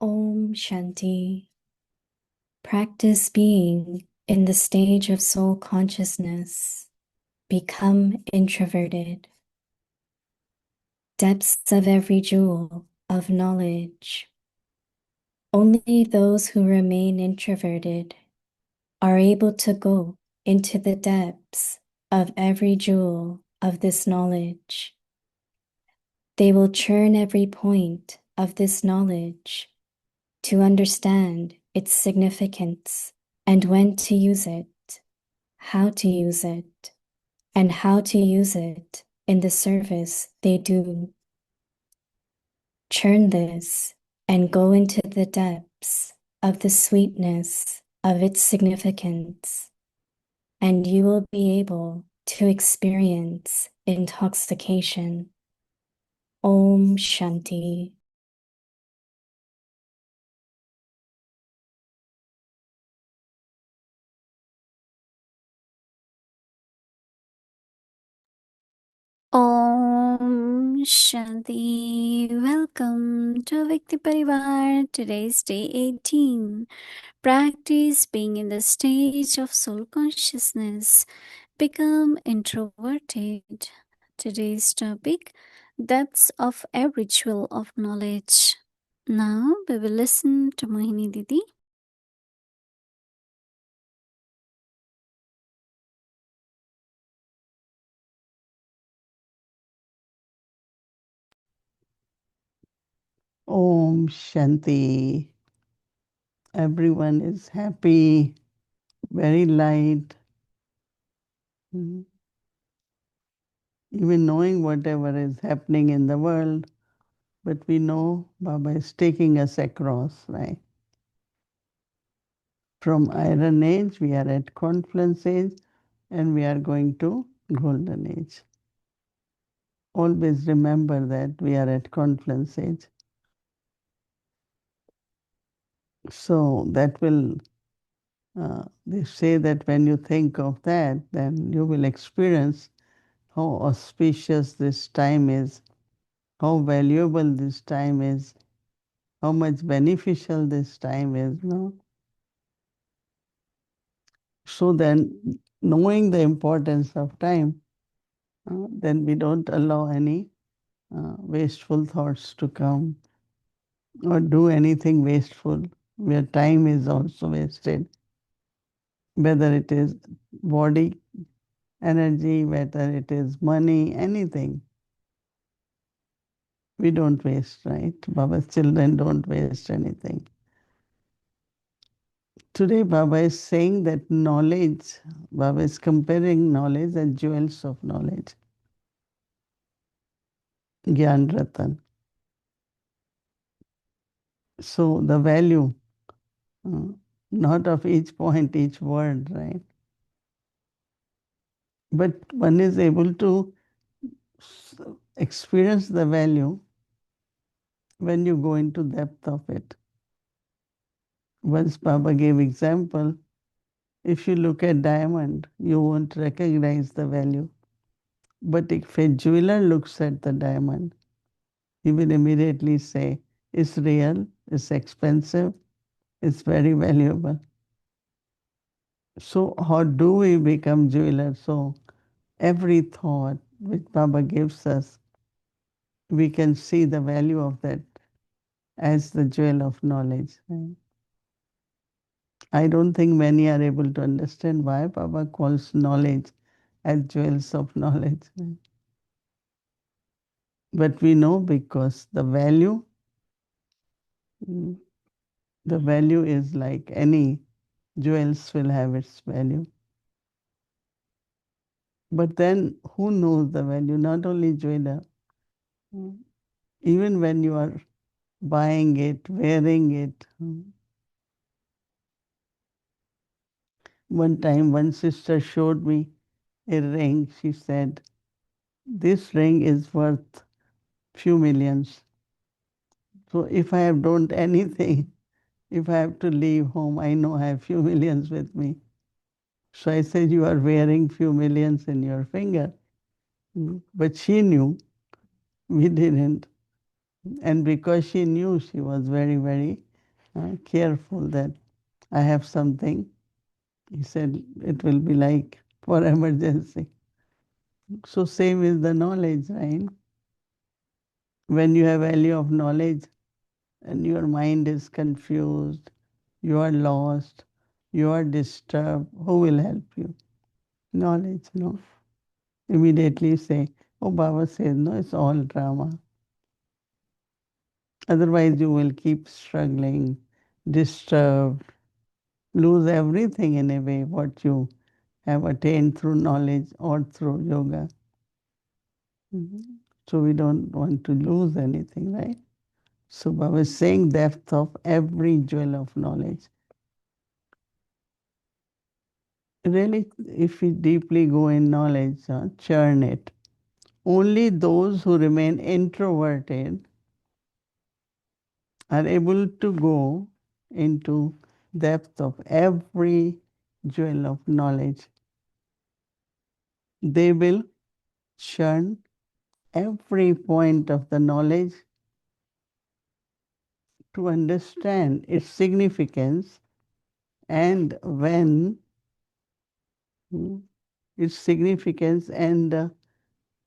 Om Shanti. Practice being in the stage of soul consciousness. Become introverted. Depths of every jewel of knowledge. Only those who remain introverted are able to go into the depths of every jewel of this knowledge. They will churn every point of this knowledge to understand its significance and when to use it, how to use it, and how to use it in the service they do. Churn this and go into the depths of the sweetness of its significance, and you will be able to experience intoxication. Om Shanti. Om Shanti. Welcome to Vikti Parivar. Today's day 18. Practice being in the stage of soul consciousness. Become introverted. Today's topic, depths of a ritual of knowledge. Now we will listen to Mohini Didi. Om Shanti. Everyone is happy, very light. Even knowing whatever is happening in the world, but we know Baba is taking us across, right? From Iron Age, we are at Confluence Age, and we are going to Golden Age. Always remember that we are at Confluence Age. So that will, they say that when you think of that, then you will experience how auspicious this time is, how valuable this time is, how much beneficial this time is. No? So then, knowing the importance of time, then we don't allow any wasteful thoughts to come or do anything wasteful where time is also wasted, whether it is body energy, whether it is money, anything. We don't waste, right? Baba's children don't waste anything. Today, Baba is saying that knowledge, Baba is comparing knowledge as jewels of knowledge. Gyan Ratan. So the value, uh, not of each point, each word, right? But one is able to experience the value when you go into depth of it. Once Baba gave example, if you look at diamond, you won't recognize the value. But if a jeweler looks at the diamond, he will immediately say, it's real, it's expensive, it's very valuable. So how do we become jewelers? So every thought which Baba gives us, we can see the value of that as the jewel of knowledge. I don't think many are able to understand why Baba calls knowledge as jewels of knowledge. But we know because mm, the value is like any jewels will have its value. But then who knows the value? Not only jeweler, even when you are buying it, wearing it. One time, one sister showed me a ring. She said, this ring is worth few millions. So if I have don't anything, if I have to leave home, I know I have few millions with me. So I said, you are wearing few millions in your finger. But she knew, we didn't. And because she knew, she was very, very careful that I have something. He said it will be like for emergency. So same is the knowledge, right? When you have value of knowledge and your mind is confused, you are lost, you are disturbed, who will help you? Knowledge, no? Immediately say, oh, Baba says, no, it's all drama. Otherwise, you will keep struggling, disturbed, lose everything in a way what you have attained through knowledge or through yoga. Mhm. So we don't want to lose anything, right? So Baba is saying depth of every jewel of knowledge. Really, if we deeply go in knowledge, churn it. Only those who remain introverted are able to go into depth of every jewel of knowledge. They will churn every point of the knowledge to understand its significance, and when its significance, and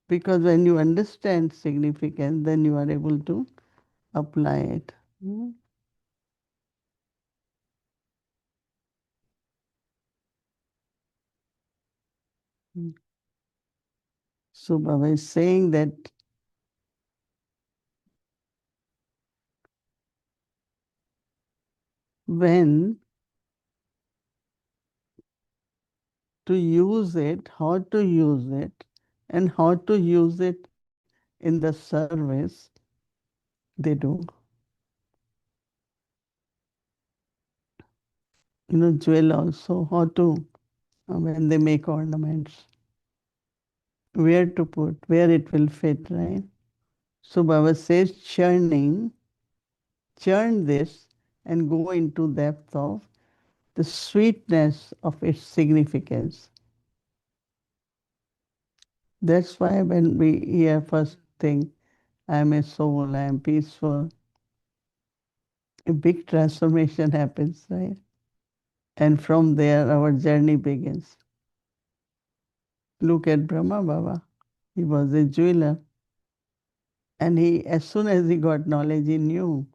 because when you understand significance, then you are able to apply it. So Baba is saying that when to use it, how to use it, and how to use it in the service, they do. Jewel also, how to, when they make ornaments, where to put, where it will fit, right? So Baba says churn this and go into depth of the sweetness of its significance. That's why when we hear first thing, I am a soul, I am peaceful, a big transformation happens, right? And from there our journey begins. Look at Brahma Baba. He was a jeweler. And as soon as he got knowledge, he knew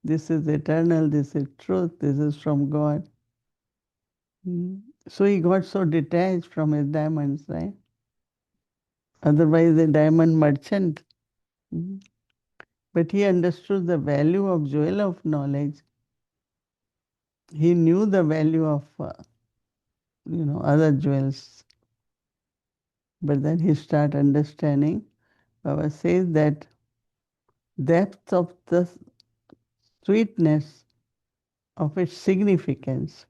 this is eternal, this is truth, this is from God. So he got so detached from his diamonds, right? Otherwise, a diamond merchant. Mm. But he understood the value of jewel of knowledge. He knew the value of, other jewels. But then he started understanding. Baba says that depth of the sweetness of its significance,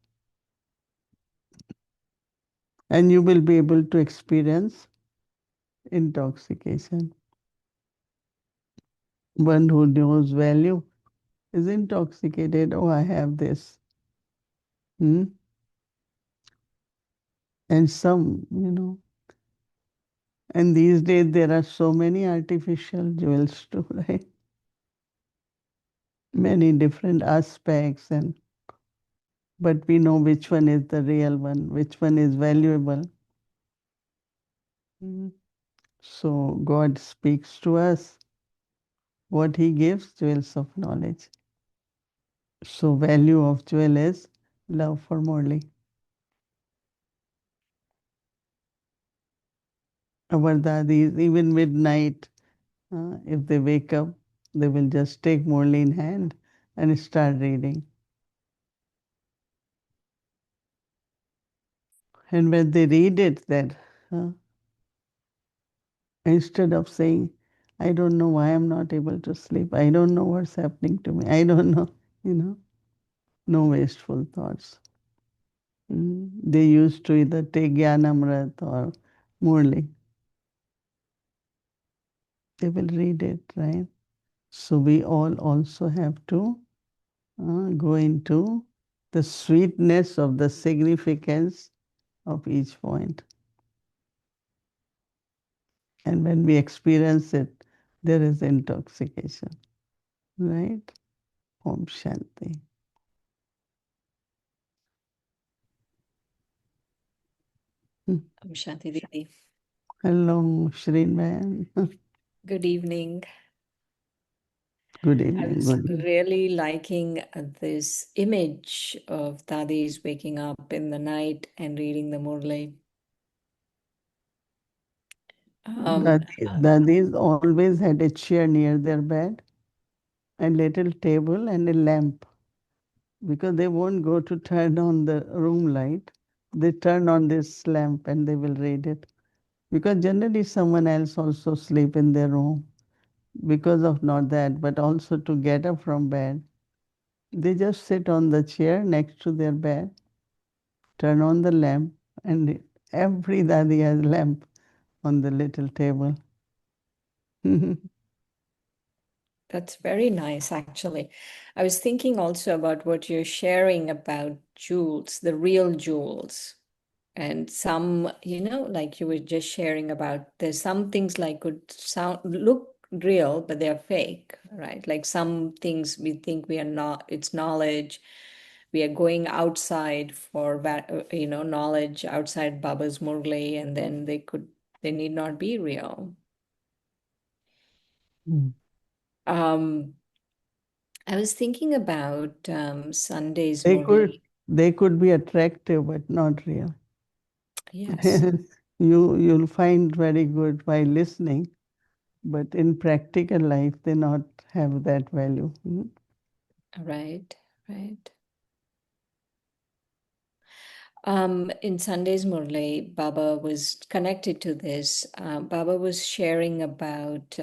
and you will be able to experience intoxication. One who knows value is intoxicated. Oh, I have this. Hmm? And and these days there are so many artificial jewels too, right? Many different aspects, but we know which one is the real one, which one is valuable. Hmm. So God speaks to us what He gives, jewels of knowledge. So value of jewel is love for Murli. Our dadis, even midnight, if they wake up, they will just take Murli in hand and start reading. And when they read it, that instead of saying, I don't know why I'm not able to sleep, I don't know what's happening to me, I don't know, no wasteful thoughts. They used to either take Gyanamrit or Murli. They will read it, right? So we all also have to go into the sweetness of the significance of each point. And when we experience it, there is intoxication, right? Om Shanti. I'm Shanti Didi. Hello, Shrin man. Good evening. Good I evening. was Good evening. really liking this image of Dadis waking up in the night and reading the Murli. Um, Dadis always had a chair near their bed, a little table, and a lamp because they won't go to turn on the room light. They turn on this lamp and they will read it because generally someone else also sleep in their room because of not that, but also to get up from bed. They just sit on the chair next to their bed, turn on the lamp, and every dadi has lamp on the little table. that's very nice, actually. I was thinking also about what you're sharing about jewels, the real jewels. And some, like you were just sharing about, there's some things like could sound look real, but they're fake, right? Like some things we think we are not, it's knowledge. We are going outside for knowledge outside Baba's Murli, and then they need not be real. Mm. Um, I was thinking about Sunday's They could Murli. they could be attractive but not real. Yes, You'll find very good by listening, but in practical life they not have that value. Mm. right, right. In Sunday's Murli, Baba was connected to this. Baba was sharing about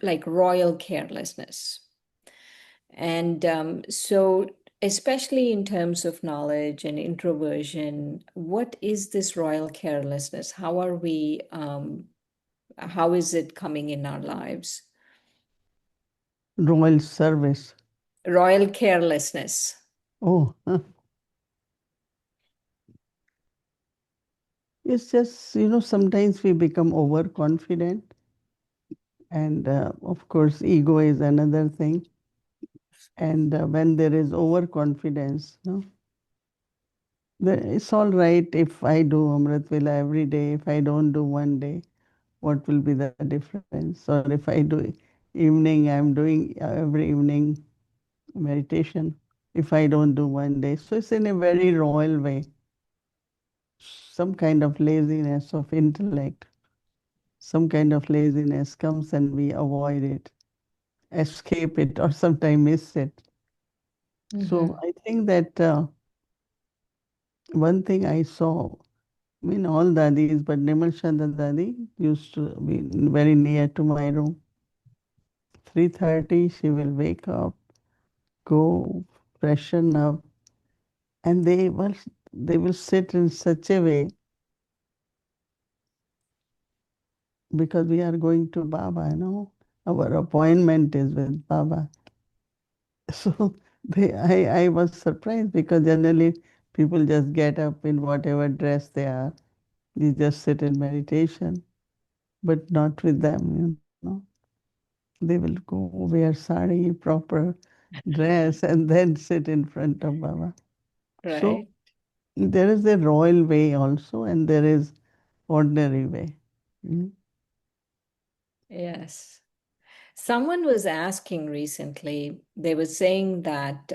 like royal carelessness. And so, especially in terms of knowledge and introversion, what is this royal carelessness? How is it coming in our lives? Royal service. Royal carelessness. Oh, it's just, sometimes we become overconfident, and of course, ego is another thing. And when there is overconfidence, no, it's all right if I do Amrit Vela every day. If I don't do one day, what will be the difference? Or if I do evening, I'm doing every evening meditation. If I don't do one day, so it's in a very royal way, some kind of laziness of intellect, some kind of laziness comes and we avoid it, escape it, or sometimes miss it. So Mm-hmm. I think that one thing I saw, I mean, all dadis, but Nimal Chanda Dadi used to be very near to my room. 3:30, she will wake up, go freshen up, and they will sit in such a way because we are going to Baba, Our appointment is with Baba. So I was surprised because generally people just get up in whatever dress they are. You just sit in meditation, but not with them. They will go wear sari, proper dress, and then sit in front of Baba. So Right. there is a royal way also, and there is ordinary way. Mm. Yes. Someone was asking recently, they were saying that,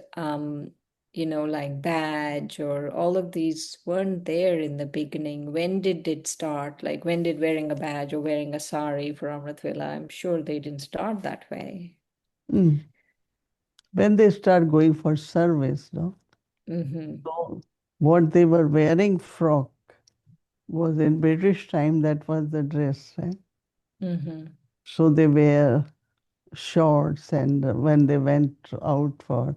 like badge or all of these weren't there in the beginning. When did it start? Like, when did wearing a badge or wearing a sari for Amrit Vela? I'm sure they didn't start that way. Mm. When they start going for service, no? Mm-hmm. So what they were wearing frock was in British time, that was the dress, right? Mm-hmm. So they wear shorts, and when they went out for,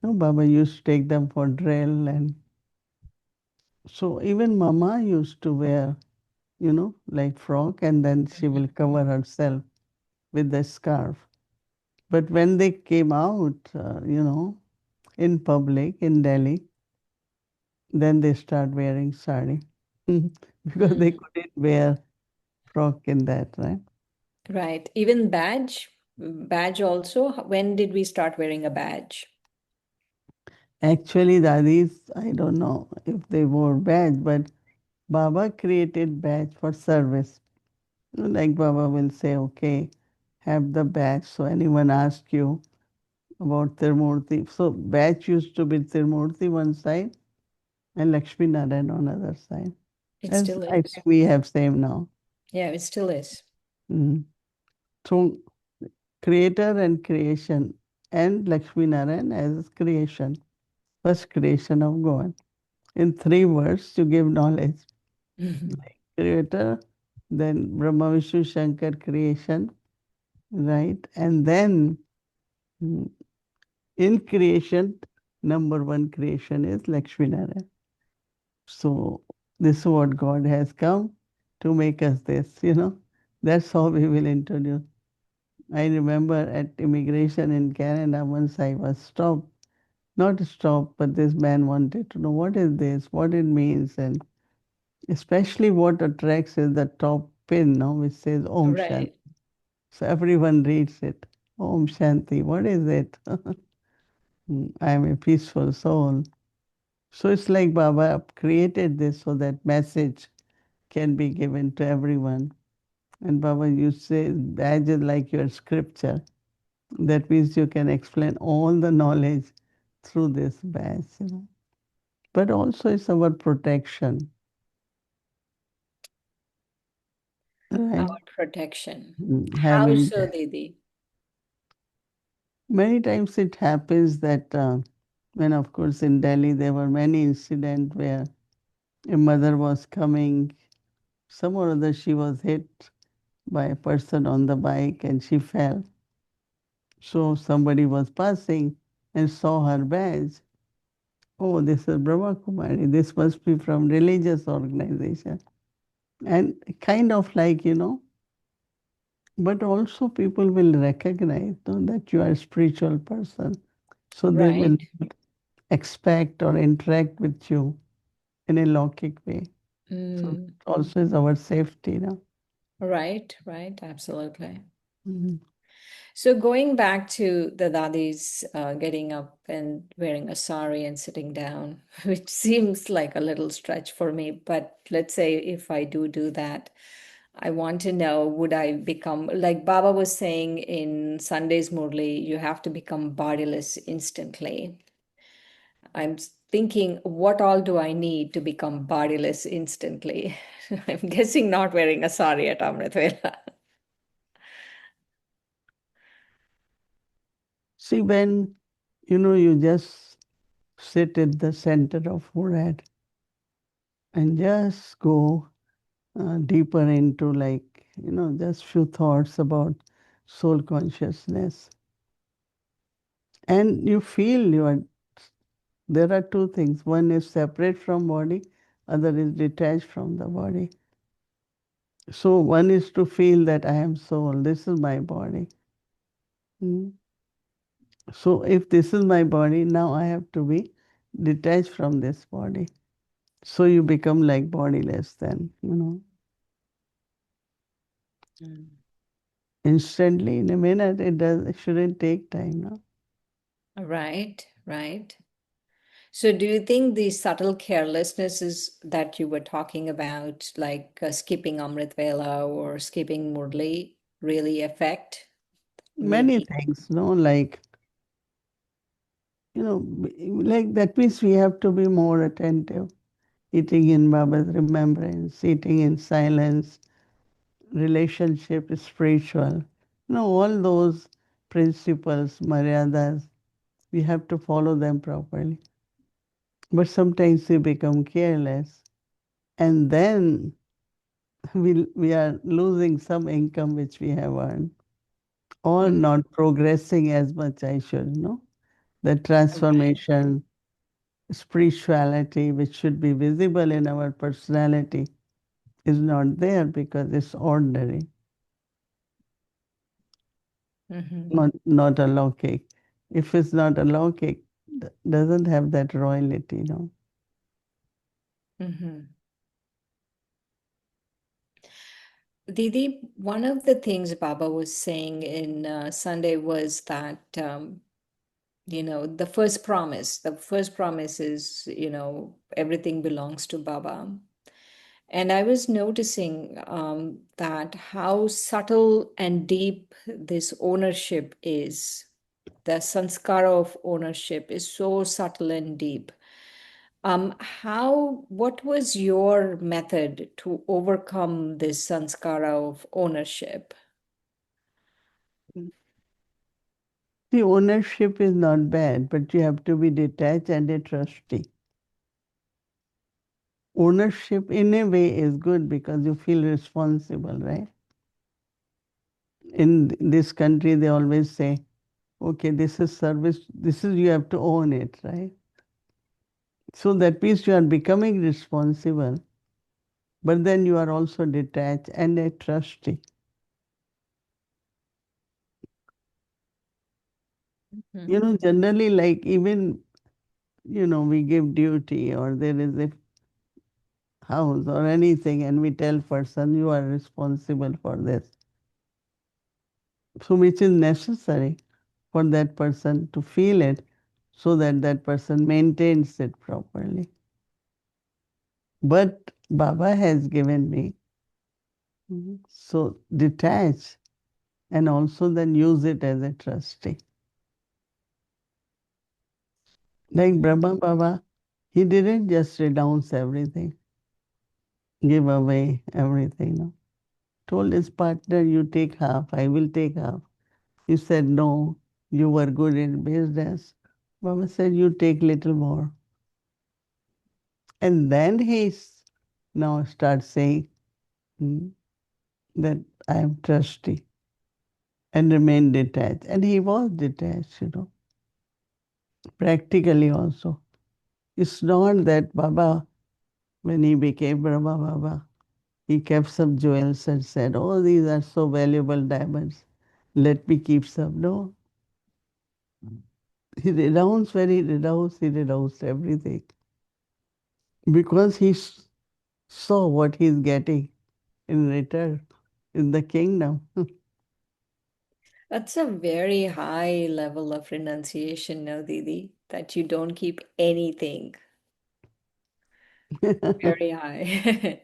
Baba used to take them for drill, and so even Mama used to wear, like frock, and then she will cover herself with the scarf. But when they came out, in public in Delhi, then they start wearing sari because they Mm. couldn't wear frock in that, right? Right. Even badge also. When did we start wearing a badge? Actually, dadis, I don't know if they wore badge, but Baba created badge for service. Like Baba will say, okay, have the badge. So anyone asks you about Tirmurti. So badge used to be Tirmurti one side and Lakshmi Narayan on other side. It As still I is. think we have same now. Yeah, it still is. Mm. So creator and creation and Lakshmi Narayan as creation, first creation of God. In three words to give knowledge. Like creator, then Brahma Vishnu Shankar creation, right? And then mm, in creation, number one creation is Lakshmi Narayan. So this is what God has come to make us this. That's how we will introduce. I remember at immigration in Canada, once I was stopped, not stopped, but this man wanted to know what is this, what it means, and especially what attracts is the top pin, no, which says Om Shanti. Right. So everyone reads it. Om Shanti, what is it? I am a peaceful soul. So it's like Baba created this so that message can be given to everyone. And Baba, you say badge is like your scripture. That means you can explain all the knowledge through this badge. But also it's our protection, right? Our protection. How Having so, Didi? many times it happens that when of course in Delhi there were many incidents where a mother was coming, some or other she was hit by a person on the bike and she fell. So somebody was passing and saw her badge. Oh, this is Brahma Kumari. This must be from religious organization. And kind of like, but also people will recognize that you are a spiritual person. So they will Right. expect or interact with you in a Lockic way. So Mm. also is our safety. Right, right, absolutely. Mhm. So going back to the dadis getting up and wearing a sari and sitting down, which seems like a little stretch for me, but let's say if I do that, I want to know, would I become, like Baba was saying in Sunday's Murli, you have to become bodiless instantly. Thinking, what all do I need to become bodiless instantly? I'm guessing not wearing a sari at Amrit Vela. See, when you just sit at the center of forehead and just go deeper into just few thoughts about soul consciousness. And you feel there are two things. One is separate from body, other is detached from the body. So one is to feel that I am soul, this is my body. Hmm. So if this is my body, now I have to be detached from this body. So you become like bodiless then. Mm. Instantly, in a minute, it shouldn't take time, no? Right, right. So, do you think the subtle carelessnesses that you were talking about, like skipping Amrit Vela or skipping Murli, really affect? Many Maybe. things, no? Like that means we have to be more attentive. Eating in Baba's remembrance, eating in silence, relationship is spiritual. All those principles, maryadas, we have to follow them properly. But sometimes we become careless, and then we are losing some income which we have earned, or Mhm. not progressing as much I should. The Right. transformation, spirituality, which should be visible in our personality, is not there because it's ordinary, Hmm. not a lockic. If it's not a lockic, doesn't have that royalty. Hmm. Didi, one of the things Baba was saying in Sunday was that, the first promise is, everything belongs to Baba. And I was noticing that how subtle and deep this ownership is. The sanskara of ownership is so subtle and deep. What was your method to overcome this sanskara of ownership? The ownership is not bad, but you have to be detached and a trustee. Ownership in a way is good because you feel responsible, right? In this country, they always say, okay, this is service, this is, you have to own it, right? So that means you are becoming responsible, but then you are also detached and a trustee. Mhm. Generally, like even, we give duty or there is a house or anything and we tell person you are responsible for this. So which is necessary for that person to feel it so that that person maintains it properly. But Baba has given me, so detach and also then use it as a trustee. Like Mhm. Brahma Baba, he didn't just renounce everything, give away everything. No? Told his partner, you take half, I will take half. He said, no, you were good in business. Baba said, you take little more. And then now starts saying that I am trustee and remain detached. And he was detached, practically also. It's not that Baba, when he became Brahma Baba, he kept some jewels and said, oh, these are so valuable diamonds. Let me keep some. No. He renounced everything because saw what he's getting in return in the kingdom. That's a very high level of renunciation now, Didi, that you don't keep anything. Very high.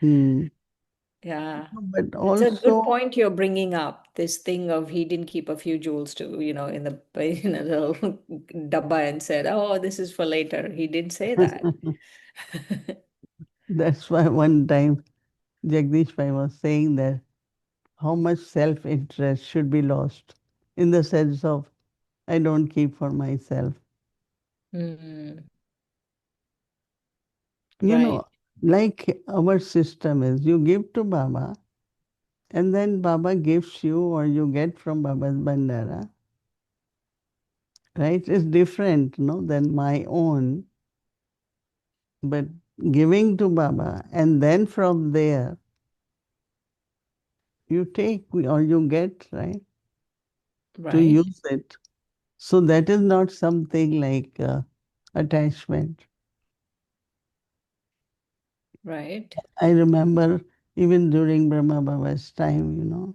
Hmm. Yeah. But It's a good also, point you're bringing up. This thing of he didn't keep a few jewels to, in the in a little dabba and said, "Oh, this is for later." He didn't say that. that's why one time Jagdish Bhai was saying that how much self-interest should be lost in the sense of I don't keep for myself. Mm, You right, know, like our system is you give to Baba and then Baba gives you or you get from Baba's Bandara, right? It's different, no, than my own. But giving to Baba and then from there you take or you get, right, to right, use it. So that is not something like attachment. right. I remember even during Brahma Baba's time,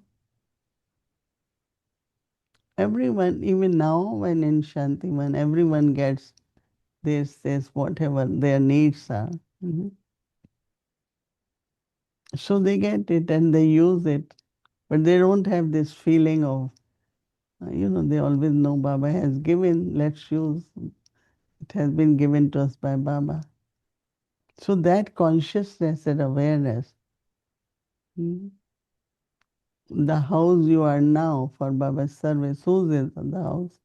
everyone, even now when in Shantiman, everyone gets this, whatever their needs are. Mhm. So they get it and they use it, but they don't have this feeling of, they always know Baba has given, let's use. It has been given to us by Baba. So that consciousness and awareness, mm, the house you are now for Baba's service, whose is the house,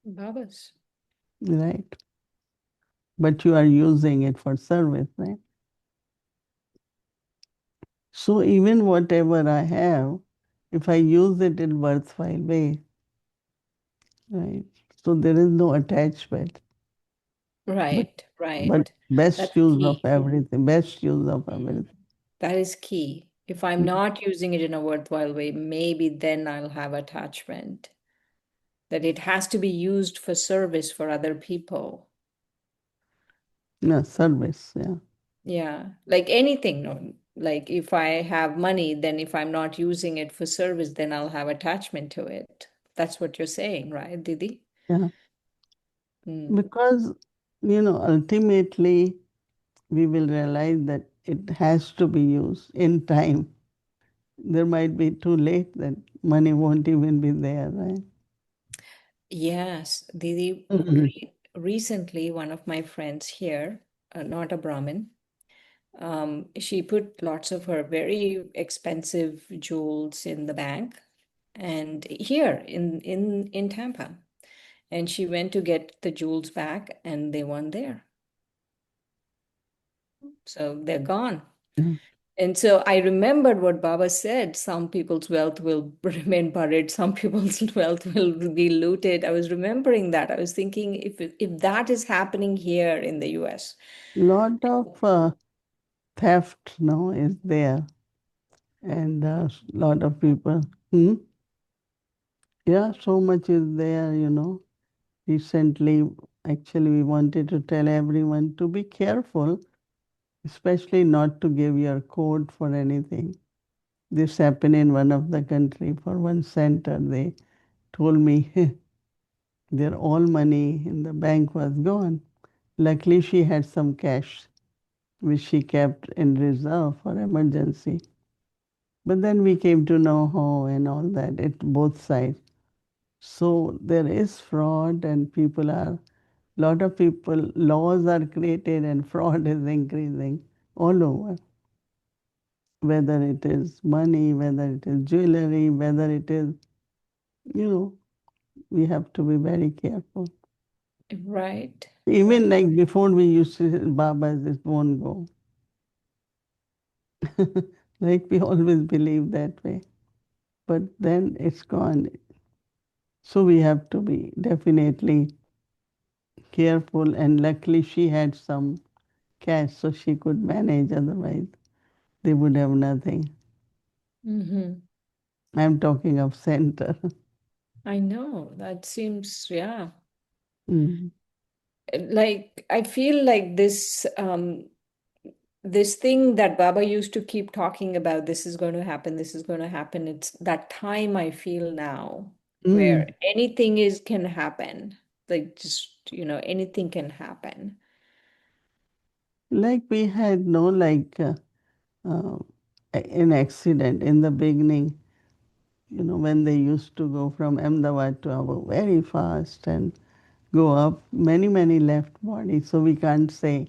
Babas. right? But you are using it for service, right? So even whatever I have, if I use it in worthwhile way, right? So there is no attachment, but Right, but right. best That's use of key. everything, best use of Mm. everything. That is key. If I'm not using it in a worthwhile way, maybe then I'll have attachment. That it has to be used for service for other people. Yeah, service, yeah. Yeah, like anything, no? Like if I have money, then if I'm not using it for service, then I'll have attachment to it. That's what you're saying, right, Didi? Yeah. Mm. Because, ultimately we will realize that it has to be used in time. There might be too late that money won't even be there, right? Yes, Didi, Mhm. recently one of my friends here, not a Brahmin, she put lots of her very expensive jewels in the bank and here in Tampa. And she went to get the jewels back and they weren't there. So they're gone. Yeah. And so I remembered what Baba said, some people's wealth will remain buried, some people's wealth will be looted. I was remembering that. I was thinking if that is happening here in the US. Lot of theft now is there, and a lot of people. Hmm? Yeah, so much is there. Recently, actually, we wanted to tell everyone to be careful, especially not to give your code for anything. This happened in one of the country for one center. They told me their all money in the bank was gone. Luckily, she had some cash, which she kept in reserve for emergency. But then we came to know how and all that, it both sides. So there is fraud and lot of people, laws are created and fraud is increasing all over. Whether it is money, whether it is jewelry, whether it is, you know, we have to be very careful. Right. Even like before we used to say, Babas, it won't go. Like we always believe that way. But then it's gone. So we have to be definitely careful. And luckily she had some cash so she could manage. Otherwise, they would have nothing. Mm-hmm. I'm talking of center. I know. That seems, yeah. Mm. Like I feel like this thing that Baba used to keep talking about, this is going to happen, this is going to happen. It's that time I feel now where Mm. anything is can happen. Like just, anything can happen. Like we had no uh, an accident in the beginning. When they used to go from Ahmedabad to Abu very fast and go up, many, many left bodies, so we can't say.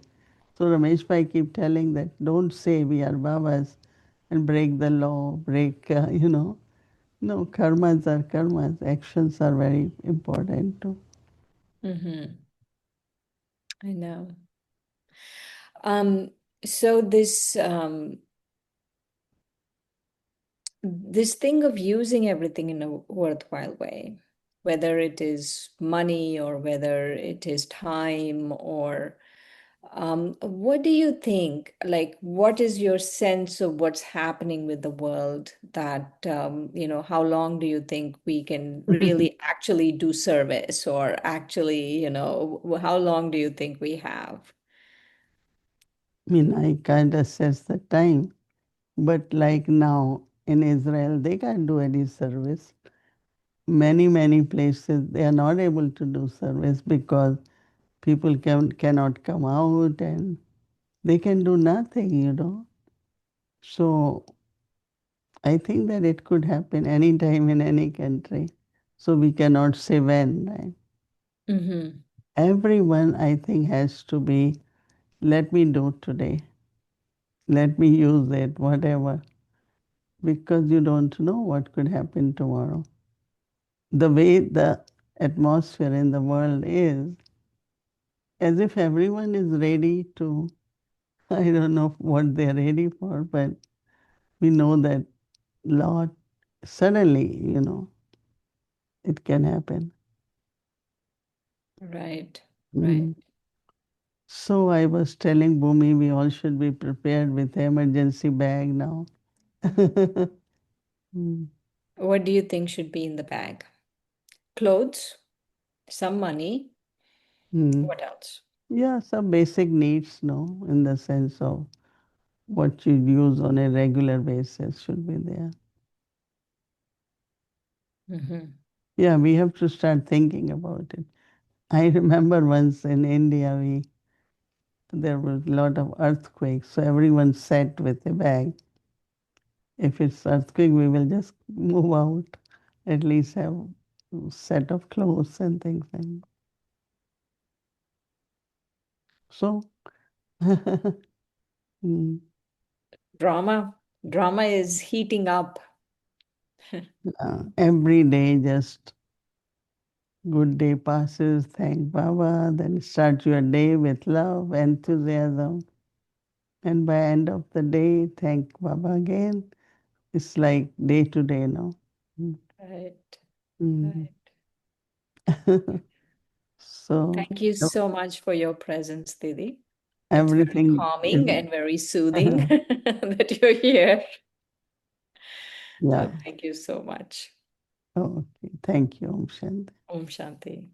So Ramesh Bhai keep telling that don't say we are Babas and break the law, break. No, karmas are karmas. Actions are very important too. Mm-hmm. I know. Um, so this thing of using everything in a worthwhile way, whether it is money or whether it is time or what do you think? Like, what is your sense of what's happening with the world? That, how long do you think we can I really actually do service or actually, how long do you think we have? mean, I can't assess the time, but like now in Israel, they can't do any service. Many, many places they are not able to do service because people cannot come out and they can do nothing. So I think that it could happen anytime in any country. So we cannot say when, right? Mm-hmm. Everyone, I think, has to be, let me do today. Let me use it, whatever. Because you don't know what could happen tomorrow. The way the atmosphere in the world is, as if everyone is ready to, I don't know what they're ready for, but we know that lot suddenly, it can happen. Right, right. Mm. So I was telling Bhumi we all should be prepared with emergency bag now. Mm. What do you think should be in the bag? Clothes, some money. Mm. What else? Yeah, some basic needs, no, in the sense of what you use on a regular basis should be there. Mm-hmm. Yeah, we have to start thinking about it. I remember once in India, there was a lot of earthquakes, so everyone sat with a bag. If it's earthquake, we will just move out, at least have a set of clothes and things like that. So, mm, Drama is heating up. every day just good day passes, thank Baba, then start your day with love, enthusiasm. And by end of the day, thank Baba again. It's like day to day now. Right. Mm. Right. So Thank you so much for your presence, Didi. It's very everything is, calming and very soothing that you're here. yeah. So thank you so much. Okay. Thank you, Om Shanti. Om Shanti.